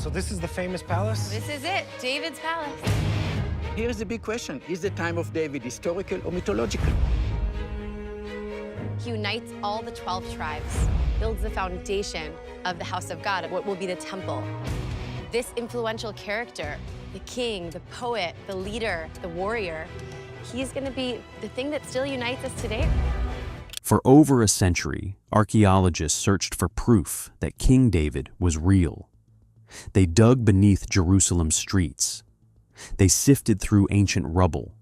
So this is the famous palace? This is it, David's palace. Here is the big question. Is the time of David historical or mythological? He unites all the 12 tribes, builds the foundation of the house of God, what will be the temple. This influential character, the king, the poet, the leader, the warrior, he's going to be the thing that still unites us today. For over a century, archaeologists searched for proof that King David was real. They dug beneath Jerusalem's streets. They sifted through ancient rubble.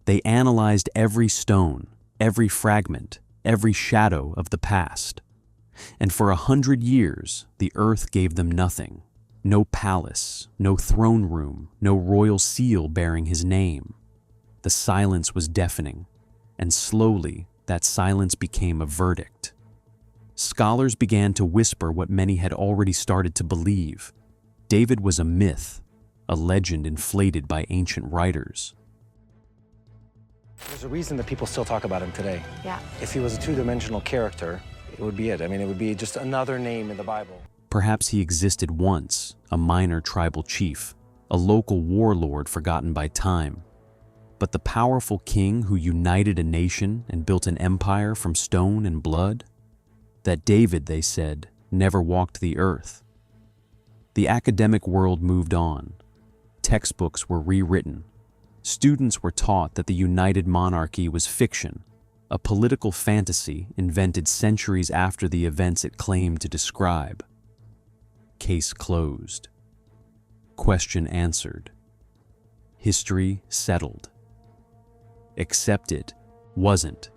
They analyzed every stone, every fragment, every shadow of the past. And for 100 years, the earth gave them nothing. No palace, no throne room, no royal seal bearing his name. The silence was deafening, and slowly that silence became a verdict. Scholars began to whisper what many had already started to believe. David was a myth, a legend inflated by ancient writers. There's a reason that people still talk about him today. Yeah. If he was a two-dimensional character, it would be it. I mean, it would be just another name in the Bible. Perhaps he existed once, a minor tribal chief, a local warlord forgotten by time. But the powerful king who united a nation and built an empire from stone and blood? That David, they said, never walked the earth. The academic world moved on. Textbooks were rewritten. Students were taught that the united monarchy was fiction, a political fantasy invented centuries after the events it claimed to describe. Case closed. Question answered. History settled. Except it wasn't,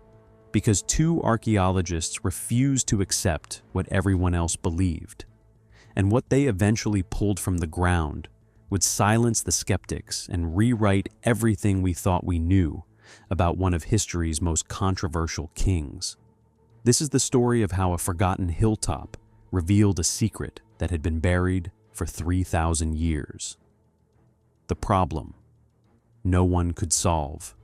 because two archaeologists refused to accept what everyone else believed, and what they eventually pulled from the ground would silence the skeptics and rewrite everything we thought we knew about one of history's most controversial kings. This is the story of how a forgotten hilltop revealed a secret that had been buried for 3,000 years. The problem no one could solve.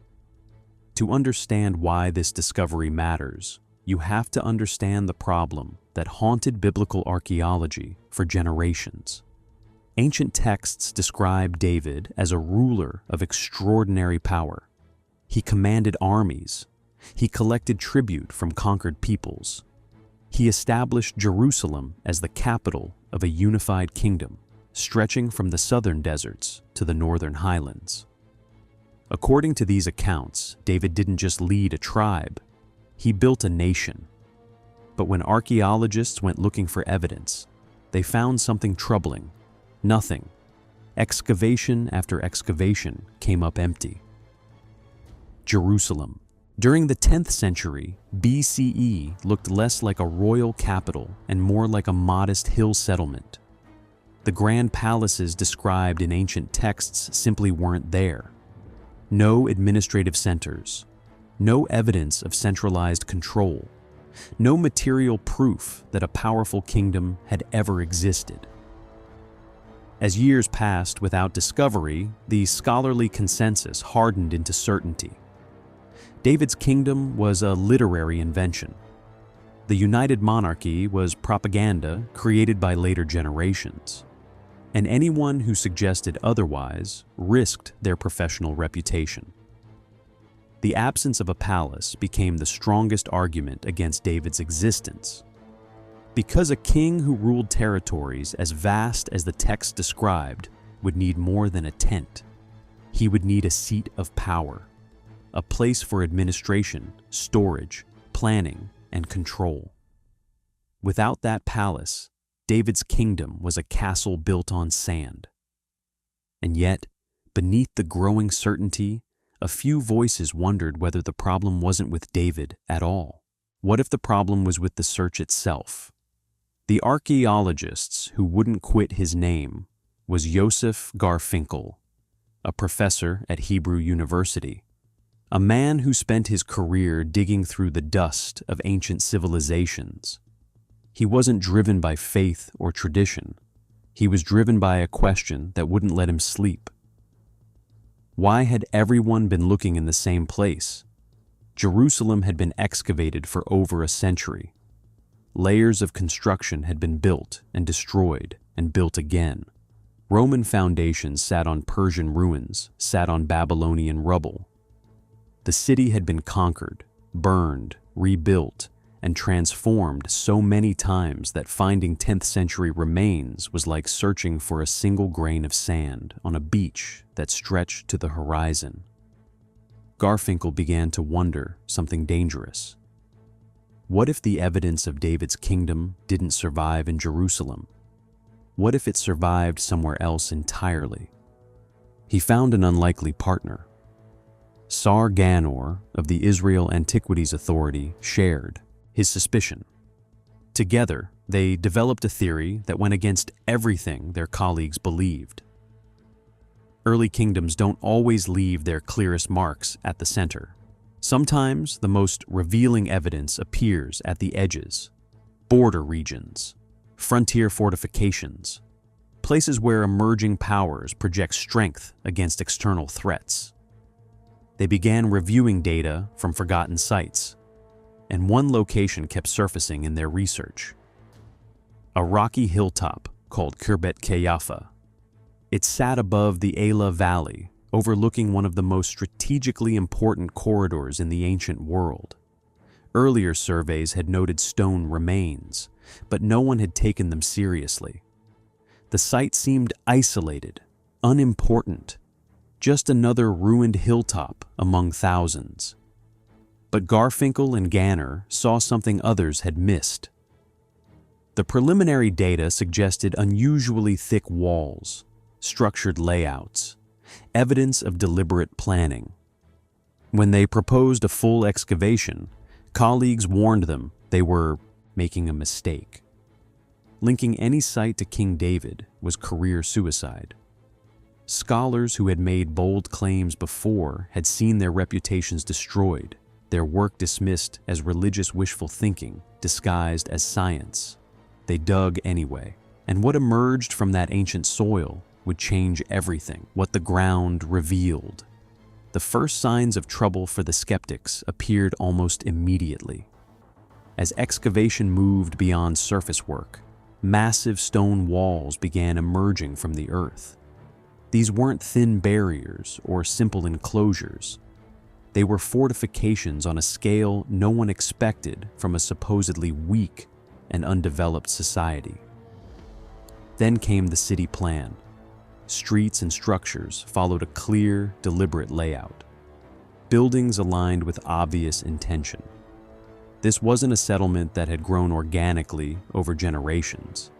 To understand why this discovery matters, you have to understand the problem that haunted biblical archaeology for generations. Ancient texts describe David as a ruler of extraordinary power. He commanded armies. He collected tribute from conquered peoples. He established Jerusalem as the capital of a unified kingdom, stretching from the southern deserts to the northern highlands. According to these accounts, David didn't just lead a tribe, he built a nation. But when archaeologists went looking for evidence, they found something troubling. Nothing. Excavation after excavation came up empty. Jerusalem. During the 10th century, BCE looked less like a royal capital and more like a modest hill settlement. The grand palaces described in ancient texts simply weren't there. No administrative centers, no evidence of centralized control, no material proof that a powerful kingdom had ever existed. As years passed without discovery, the scholarly consensus hardened into certainty. David's kingdom was a literary invention. The united monarchy was propaganda created by later generations. And anyone who suggested otherwise risked their professional reputation. The absence of a palace became the strongest argument against David's existence. Because a king who ruled territories as vast as the text described would need more than a tent. He would need a seat of power, a place for administration, storage, planning, and control. Without that palace, David's kingdom was a castle built on sand. And yet, beneath the growing certainty, a few voices wondered whether the problem wasn't with David at all. What if the problem was with the search itself? The archaeologists who wouldn't quit his name was Yosef Garfinkel, a professor at Hebrew University, a man who spent his career digging through the dust of ancient civilizations. He wasn't driven by faith or tradition. He was driven by a question that wouldn't let him sleep. Why had everyone been looking in the same place? Jerusalem had been excavated for over a century. Layers of construction had been built and destroyed and built again. Roman foundations sat on Persian ruins, sat on Babylonian rubble. The city had been conquered, burned, rebuilt, and transformed so many times that finding 10th century remains was like searching for a single grain of sand on a beach that stretched to the horizon. Garfinkel began to wonder something dangerous. What if the evidence of David's kingdom didn't survive in Jerusalem? What if it survived somewhere else entirely? He found an unlikely partner. Sar Ganor of the Israel Antiquities Authority shared his suspicion. Together, they developed a theory that went against everything their colleagues believed. Early kingdoms don't always leave their clearest marks at the center. Sometimes the most revealing evidence appears at the edges, border regions, frontier fortifications, places where emerging powers project strength against external threats. They began reviewing data from forgotten sites, and one location kept surfacing in their research. A rocky hilltop called Khirbet Qeiyafa. It sat above the Eila Valley, overlooking one of the most strategically important corridors in the ancient world. Earlier surveys had noted stone remains, but no one had taken them seriously. The site seemed isolated, unimportant, just another ruined hilltop among thousands. But Garfinkel and Ganner saw something others had missed. The preliminary data suggested unusually thick walls, structured layouts, evidence of deliberate planning. When they proposed a full excavation, colleagues warned them they were making a mistake. Linking any site to King David was career suicide. Scholars who had made bold claims before had seen their reputations destroyed, their work dismissed as religious wishful thinking, disguised as science. They dug anyway, and what emerged from that ancient soil would change everything, what the ground revealed. The first signs of trouble for the skeptics appeared almost immediately. As excavation moved beyond surface work, massive stone walls began emerging from the earth. These weren't thin barriers or simple enclosures. They were fortifications on a scale no one expected from a supposedly weak and undeveloped society. Then came the city plan. Streets and structures followed a clear, deliberate layout. Buildings aligned with obvious intention. This wasn't a settlement that had grown organically over generations.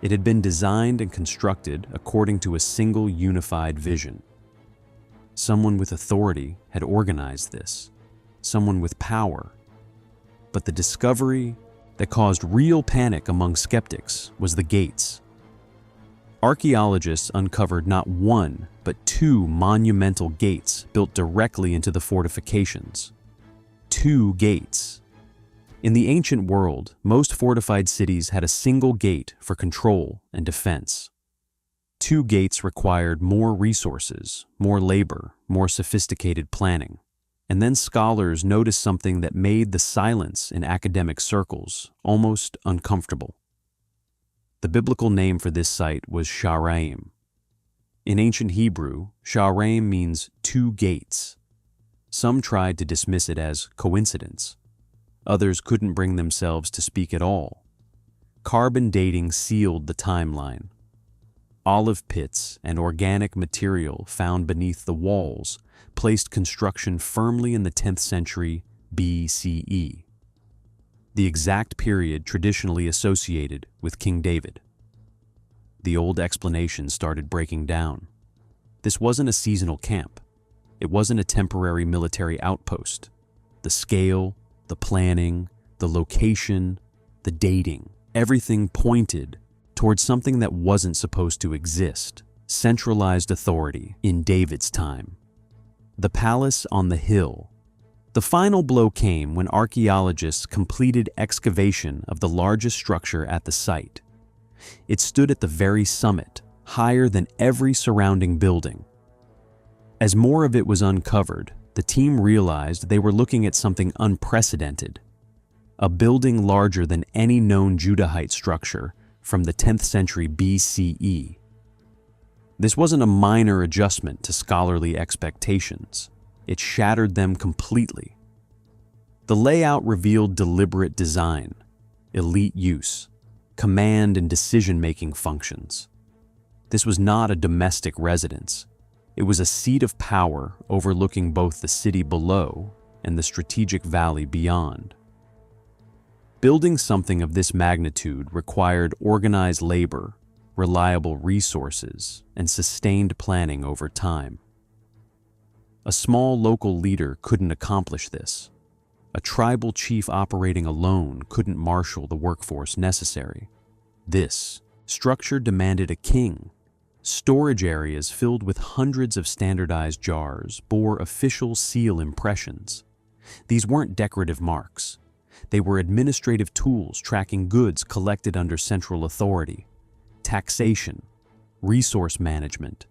It had been designed and constructed according to a single unified vision. Someone with authority had organized this, someone with power. But the discovery that caused real panic among skeptics was the gates. Archaeologists uncovered not one, but two monumental gates built directly into the fortifications. 2 gates. In the ancient world, most fortified cities had a single gate for control and defense. 2 gates required more resources, more labor, more sophisticated planning. And then scholars noticed something that made the silence in academic circles almost uncomfortable. The biblical name for this site was Sha'araim. In ancient Hebrew, Sha'araim means 2 gates. Some tried to dismiss it as coincidence. Others couldn't bring themselves to speak at all. Carbon dating sealed the timeline. Olive pits and organic material found beneath the walls placed construction firmly in the 10th century BCE, the exact period traditionally associated with King David. The old explanation started breaking down. This wasn't a seasonal camp. It wasn't a temporary military outpost. The scale, the planning, the location, the dating, everything pointed towards something that wasn't supposed to exist: centralized authority in David's time. The palace on the hill. The final blow came when archaeologists completed excavation of the largest structure at the site. It stood at the very summit, higher than every surrounding building. As more of it was uncovered, the team realized they were looking at something unprecedented: a building larger than any known Judahite structure from the 10th century BCE. This wasn't a minor adjustment to scholarly expectations. It shattered them completely. The layout revealed deliberate design, elite use, command and decision-making functions. This was not a domestic residence. It was a seat of power overlooking both the city below and the strategic valley beyond. Building something of this magnitude required organized labor, reliable resources, and sustained planning over time. A small local leader couldn't accomplish this. A tribal chief operating alone couldn't marshal the workforce necessary. This structure demanded a king. Storage areas filled with hundreds of standardized jars bore official seal impressions. These weren't decorative marks. They were administrative tools tracking goods collected under central authority, taxation, resource management,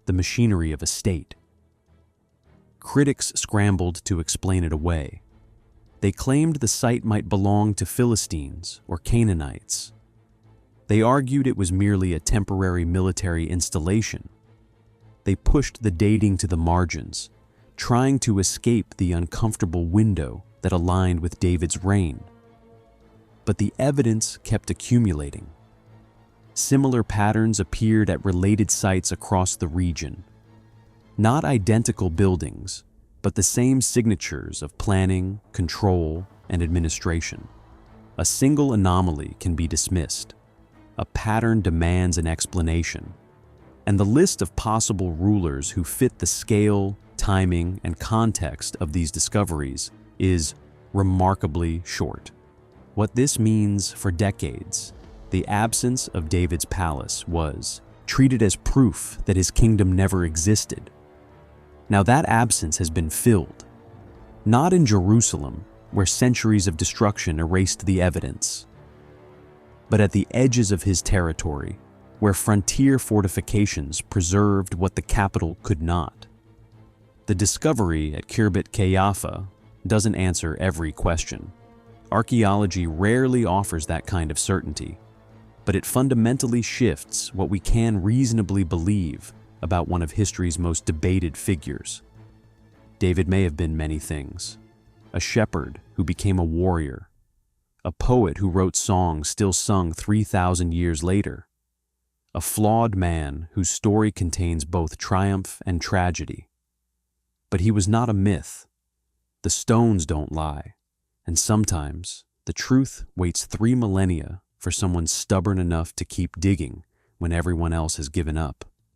the machinery of a state. Critics scrambled to explain it away. They claimed the site might belong to Philistines or Canaanites. They argued it was merely a temporary military installation. They pushed the dating to the margins, trying to escape the uncomfortable window that aligned with David's reign. But the evidence kept accumulating. Similar patterns appeared at related sites across the region. Not identical buildings, but the same signatures of planning, control, and administration. A single anomaly can be dismissed. A pattern demands an explanation. And the list of possible rulers who fit the scale, timing, and context of these discoveries is remarkably short. What this means for decades, the absence of David's palace was treated as proof that his kingdom never existed. Now that absence has been filled, not in Jerusalem, where centuries of destruction erased the evidence, but at the edges of his territory, where frontier fortifications preserved what the capital could not. The discovery at Khirbet Qeiyafa doesn't answer every question. Archaeology rarely offers that kind of certainty, but it fundamentally shifts what we can reasonably believe about one of history's most debated figures. David may have been many things: a shepherd who became a warrior, a poet who wrote songs still sung 3,000 years later, a flawed man whose story contains both triumph and tragedy. But he was not a myth. The stones don't lie, and sometimes the truth waits 3 millennia for someone stubborn enough to keep digging when everyone else has given up.